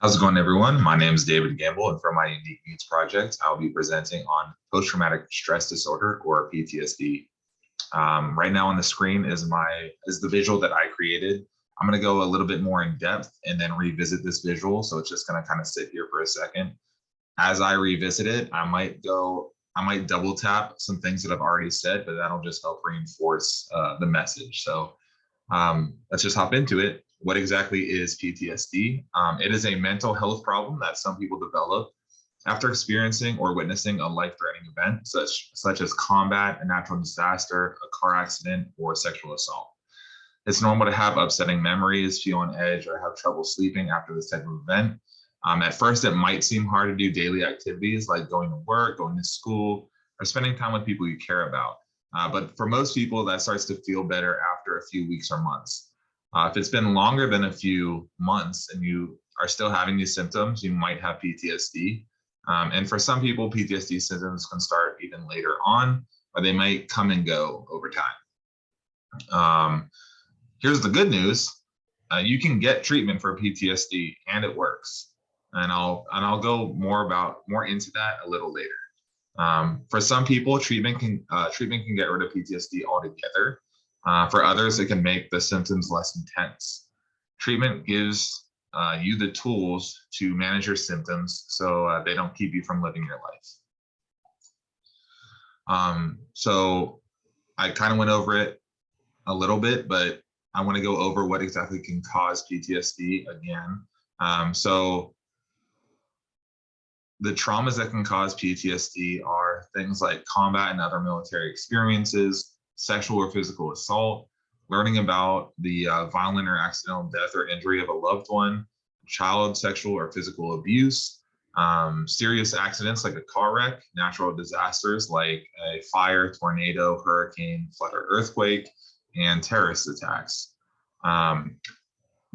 How's it going, everyone? My name is David Gamble, and for my Unique Needs project, I'll be presenting on post-traumatic stress disorder, or PTSD. Right now on the screen is the visual that I created. I'm going to go a little bit more in depth and then revisit this visual, so it's just going to kind of sit here for a second. As I revisit it, I might double tap some things that I've already said, but that'll just help reinforce the message. So let's just hop into it. What exactly is PTSD? It is a mental health problem that some people develop after experiencing or witnessing a life-threatening event, such as combat, a natural disaster, a car accident, or sexual assault. It's normal to have upsetting memories, feel on edge, or have trouble sleeping after this type of event. At first, it might seem hard to do daily activities like going to work, going to school, or spending time with people you care about. But for most people, that starts to feel better after a few weeks or months. If it's been longer than a few months and you are still having these symptoms, you might have PTSD. And for some people, PTSD symptoms can start even later on, or they might come and go over time. Here's the good news. You can get treatment for PTSD and it works. And I'll go more into that a little later. For some people, treatment can get rid of PTSD altogether. For others, it can make the symptoms less intense. Treatment gives you the tools to manage your symptoms so they don't keep you from living your life. So I kind of went over it a little bit, but I want to go over what exactly can cause PTSD again. So the traumas that can cause PTSD are things like combat and other military experiences, sexual or physical assault, learning about the violent or accidental death or injury of a loved one, child sexual or physical abuse, serious accidents like a car wreck, natural disasters like a fire, tornado, hurricane, flood, or earthquake, and terrorist attacks.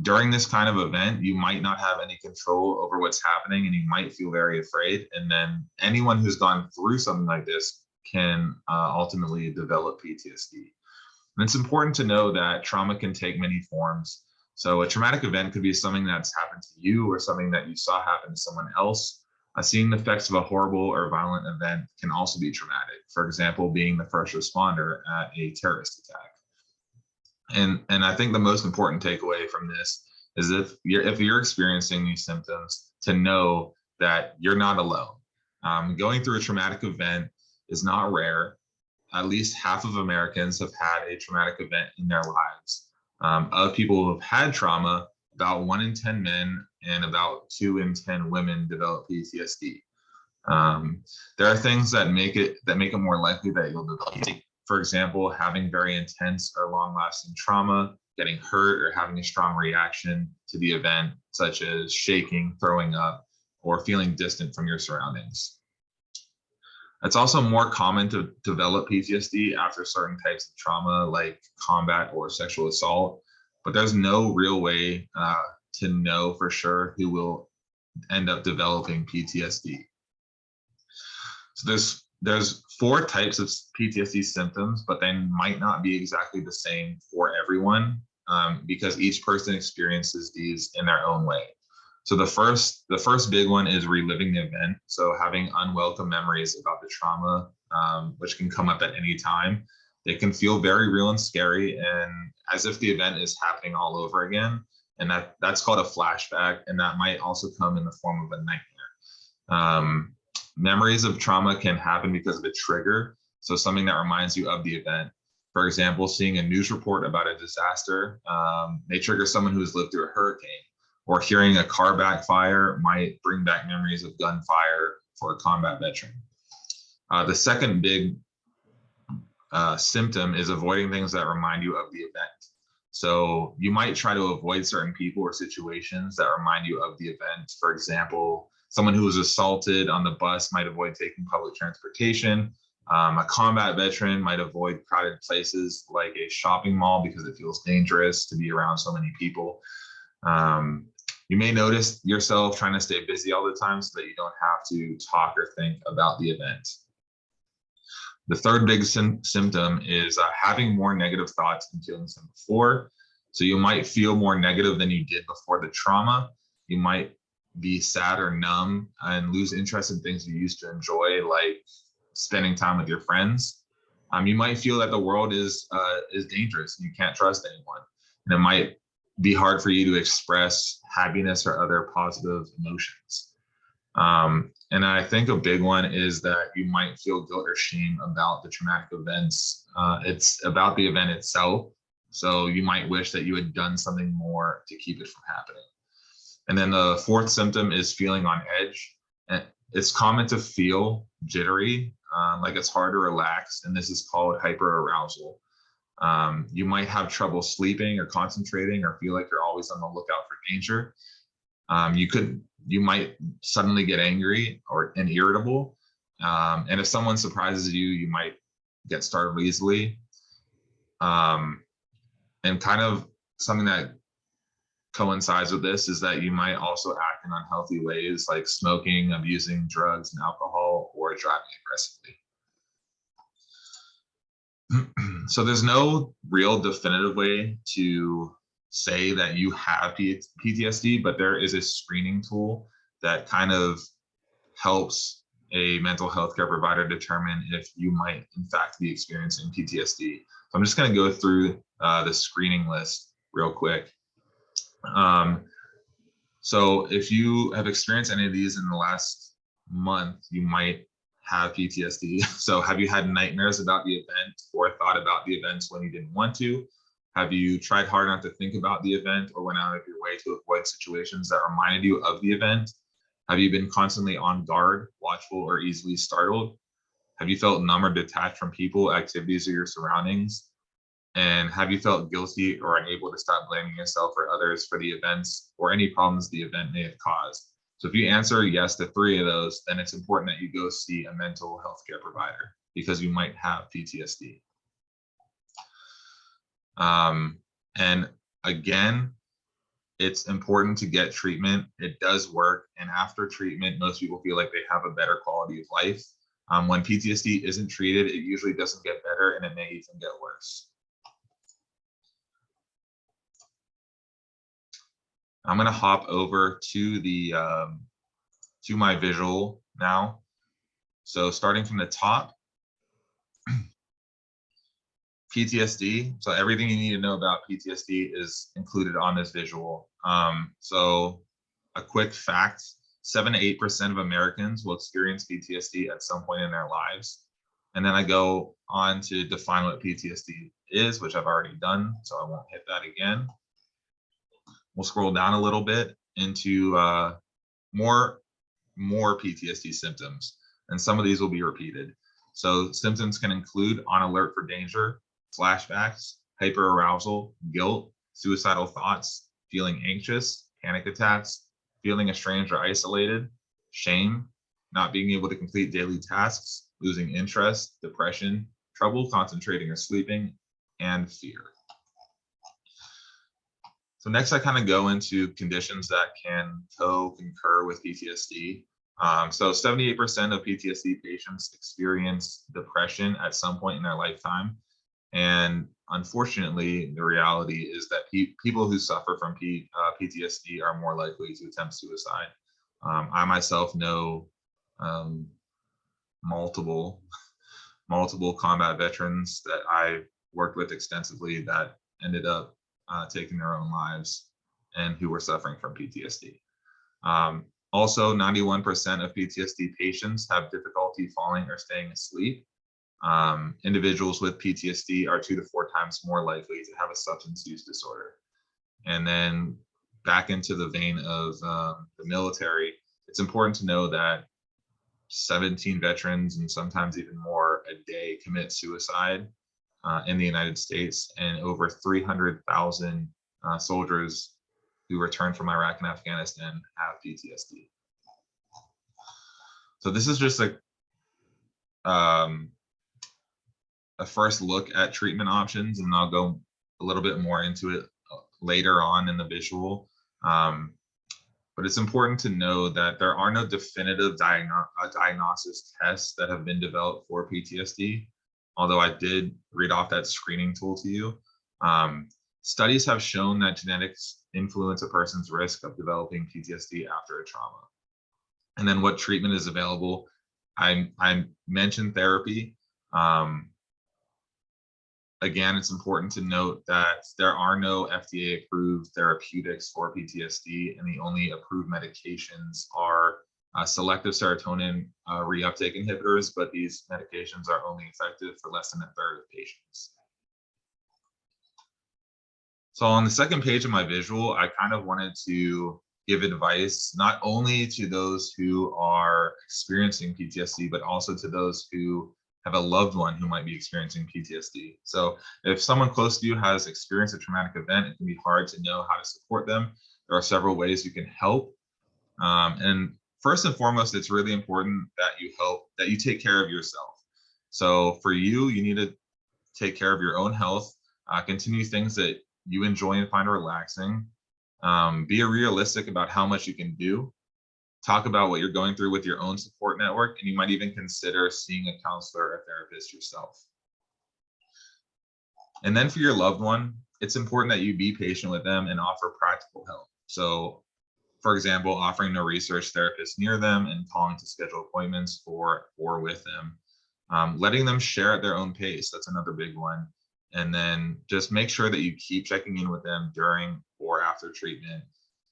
During this kind of event, you might not have any control over what's happening and you might feel very afraid. And then anyone who's gone through something like this can ultimately develop PTSD. And it's important to know that trauma can take many forms. So a traumatic event could be something that's happened to you or something that you saw happen to someone else. Seeing the effects of a horrible or violent event can also be traumatic. For example, being the first responder at a terrorist attack. And I think the most important takeaway from this is if you're experiencing these symptoms, to know that you're not alone. Going through a traumatic event is not rare. At least half of Americans have had a traumatic event in their lives. Of people who have had trauma, about 1 in 10 men and about 2 in 10 women develop PTSD. There are things that make it more likely that you'll develop PTSD. For example, having very intense or long-lasting trauma, getting hurt, or having a strong reaction to the event, such as shaking, throwing up, or feeling distant from your surroundings. It's also more common to develop PTSD after certain types of trauma, like combat or sexual assault, but there's no real way to know for sure who will end up developing PTSD. So there's 4 types of PTSD symptoms, but they might not be exactly the same for everyone because each person experiences these in their own way. So the first big one is reliving the event. So having unwelcome memories about the trauma, which can come up at any time. They can feel very real and scary, and as if the event is happening all over again. And that's called a flashback, and that might also come in the form of a nightmare. Memories of trauma can happen because of a trigger, so something that reminds you of the event. For example, seeing a news report about a disaster may trigger someone who has lived through a hurricane, or hearing a car backfire might bring back memories of gunfire for a combat veteran. The second big symptom is avoiding things that remind you of the event. So you might try to avoid certain people or situations that remind you of the event. For example, someone who was assaulted on the bus might avoid taking public transportation. A combat veteran might avoid crowded places like a shopping mall because it feels dangerous to be around so many people. You may notice yourself trying to stay busy all the time so that you don't have to talk or think about the event. The third big symptom is having more negative thoughts and feelings than before. So you might feel more negative than you did before the trauma. You might be sad or numb and lose interest in things you used to enjoy, like spending time with your friends. You might feel that the world is dangerous and you can't trust anyone, and it might be hard for you to express happiness or other positive emotions. And I think a big one is that you might feel guilt or shame about the traumatic events. It's about the event itself. So you might wish that you had done something more to keep it from happening. And then the fourth symptom is feeling on edge. And it's common to feel jittery, like it's hard to relax. And this is called hyperarousal. You might have trouble sleeping or concentrating, or feel like you're always on the lookout for danger. You might suddenly get angry and irritable. And if someone surprises you, you might get startled easily. And kind of something that coincides with this is that you might also act in unhealthy ways, like smoking, abusing drugs and alcohol, or driving aggressively. So there's no real definitive way to say that you have PTSD, but there is a screening tool that kind of helps a mental health care provider determine if you might in fact be experiencing PTSD. So I'm just going to go through the screening list real quick. So if you have experienced any of these in the last month, you might have PTSD. So have you had nightmares about the event or thought about the events when you didn't want to? Have you tried hard not to think about the event or went out of your way to avoid situations that reminded you of the event? Have you been constantly on guard, watchful, or easily startled? Have you felt numb or detached from people, activities, or your surroundings? And have you felt guilty or unable to stop blaming yourself or others for the events or any problems the event may have caused? So if you answer yes to 3 of those, then it's important that you go see a mental health care provider because you might have PTSD. And again, it's important to get treatment. It does work. And after treatment, most people feel like they have a better quality of life. When PTSD isn't treated, it usually doesn't get better and it may even get worse. I'm going to hop over to the to my visual now. So starting from the top, PTSD. So everything you need to know about PTSD is included on this visual. So a quick fact, 7 to 8% of Americans will experience PTSD at some point in their lives. And then I go on to define what PTSD is, which I've already done, so I won't hit that again. We'll scroll down a little bit into more PTSD symptoms, and some of these will be repeated. So symptoms can include on alert for danger, flashbacks, hyperarousal, guilt, suicidal thoughts, feeling anxious, panic attacks, feeling estranged or isolated, shame, not being able to complete daily tasks, losing interest, depression, trouble concentrating or sleeping, and fear. So next I kind of go into conditions that can co-concur with PTSD. So 78% of PTSD patients experience depression at some point in their lifetime. And unfortunately, the reality is that people who suffer from PTSD are more likely to attempt suicide. I myself know multiple combat veterans that I worked with extensively that ended up taking their own lives and who were suffering from PTSD. Also, 91% of PTSD patients have difficulty falling or staying asleep. Individuals with PTSD are 2 to 4 times more likely to have a substance use disorder. And then back into the vein of the military, it's important to know that 17 veterans and sometimes even more a day commit suicide in the United States, and over 300,000 soldiers who returned from Iraq and Afghanistan have PTSD. So this is just a first look at treatment options, and I'll go a little bit more into it later on in the visual. But it's important to know that there are no definitive diagnosis tests that have been developed for PTSD, although I did read off that screening tool to you. Studies have shown that genetics influence a person's risk of developing PTSD after a trauma. And then what treatment is available? I mentioned therapy. Again, it's important to note that there are no FDA-approved therapeutics for PTSD, and the only approved medications are selective serotonin reuptake inhibitors, but these medications are only effective for less than a third of patients. So on the second page of my visual, I kind of wanted to give advice not only to those who are experiencing PTSD, but also to those who have a loved one who might be experiencing PTSD. So if someone close to you has experienced a traumatic event, it can be hard to know how to support them. There are several ways you can help. And first and foremost, it's really important that you take care of yourself. So for you, you need to take care of your own health, continue things that you enjoy and find relaxing. Be realistic about how much you can do. Talk about what you're going through with your own support network, and you might even consider seeing a counselor or therapist yourself. And then for your loved one, it's important that you be patient with them and offer practical help. So, for example, offering a research therapist near them and calling to schedule appointments for or with them. Letting them share at their own pace, that's another big one. And then just make sure that you keep checking in with them during or after treatment,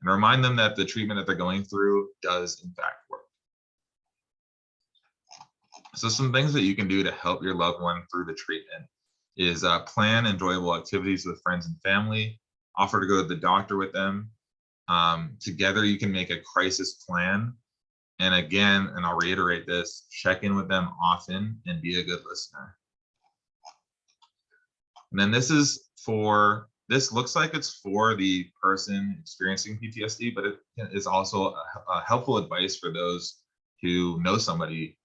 and remind them that the treatment that they're going through does in fact work. So some things that you can do to help your loved one through the treatment is plan enjoyable activities with friends and family, offer to go to the doctor with them. Together you can make a crisis plan. And again, and I'll reiterate this, check in with them often and be a good listener. And then this looks like it's for the person experiencing PTSD, but it is also a helpful advice for those who know somebody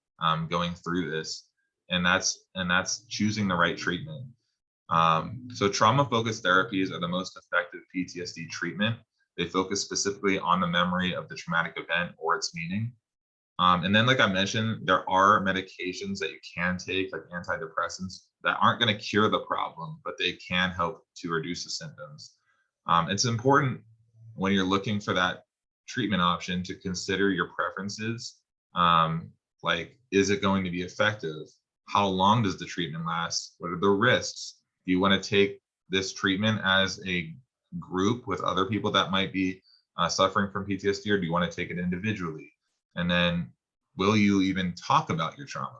going through this, and that's choosing the right treatment. So trauma-focused therapies are the most effective PTSD treatment. They focus specifically on the memory of the traumatic event or its meaning. And then, like I mentioned, there are medications that you can take, like antidepressants, that aren't going to cure the problem, but they can help to reduce the symptoms. It's important when you're looking for that treatment option to consider your preferences. Like, is it going to be effective? How long does the treatment last? What are the risks? Do you want to take this treatment as a group with other people that might be suffering from PTSD, or do you want to take it individually? And then will you even talk about your trauma?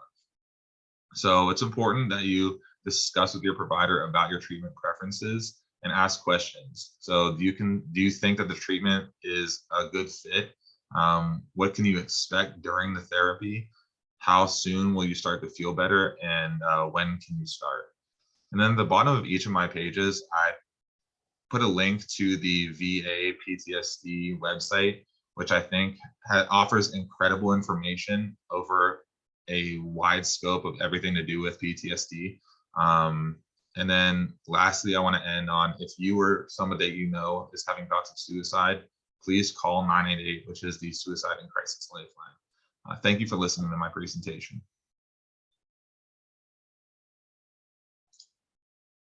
So it's important that you discuss with your provider about your treatment preferences and ask questions. So do you think that the treatment is a good fit? What can you expect during the therapy? How soon will you start to feel better? And when can you start? And then at the bottom of each of my pages, I put a link to the VA PTSD website, which I think offers incredible information over a wide scope of everything to do with PTSD. And then lastly, I want to end on, if you or somebody that you know is having thoughts of suicide, please call 988, which is the Suicide and Crisis Lifeline. Thank you for listening to my presentation.